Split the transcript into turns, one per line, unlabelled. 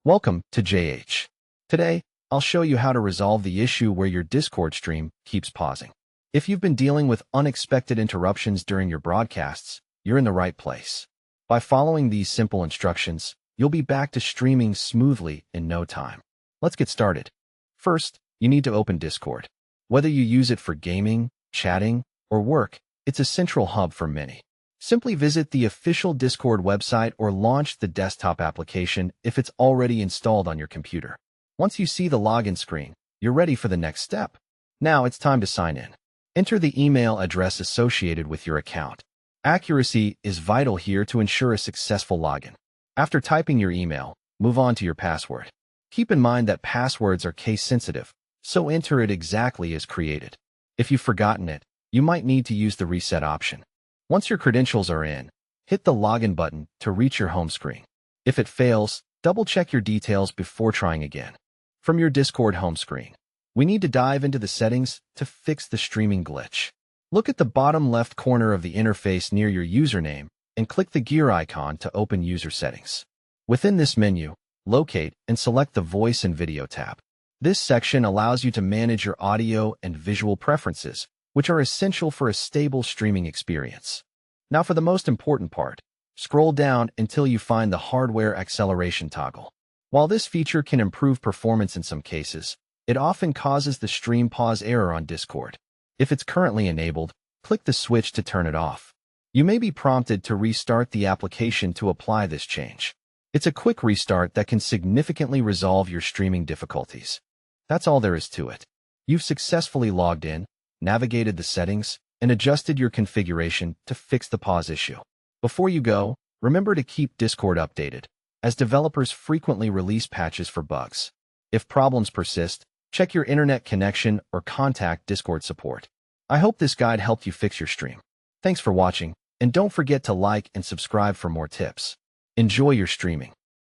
Welcome to JH. Today, I'll show you how to resolve the issue where your Discord stream keeps pausing. If you've been dealing with unexpected interruptions during your broadcasts, you're in the right place. By following these simple instructions, you'll be back to streaming smoothly in no time. Let's get started. First, you need to open Discord. Whether you use it for gaming, chatting, or work, it's a central hub for many. Simply visit the official Discord website or launch the desktop application if it's already installed on your computer. Once you see the login screen, you're ready for the next step. Now it's time to sign in. Enter the email address associated with your account. Accuracy is vital here to ensure a successful login. After typing your email, move on to your password. Keep in mind that passwords are case-sensitive, so enter it exactly as created. If you've forgotten it, you might need to use the reset option. Once your credentials are in, hit the login button to reach your home screen. If it fails, double-check your details before trying again. From your Discord home screen, we need to dive into the settings to fix the streaming glitch. Look at the bottom left corner of the interface near your username and click the gear icon to open user settings. Within this menu, locate and select the Voice and Video tab. This section allows you to manage your audio and visual preferences, which are essential for a stable streaming experience. Now for the most important part, scroll down until you find the hardware acceleration toggle. While this feature can improve performance in some cases, it often causes the stream pause error on Discord. If it's currently enabled, click the switch to turn it off. You may be prompted to restart the application to apply this change. It's a quick restart that can significantly resolve your streaming difficulties. That's all there is to it. You've successfully logged in, navigated the settings, and adjusted your configuration to fix the pause issue. Before you go, remember to keep Discord updated, as developers frequently release patches for bugs. If problems persist, check your internet connection or contact Discord support. I hope this guide helped you fix your stream. Thanks for watching, and don't forget to like and subscribe for more tips. Enjoy your streaming.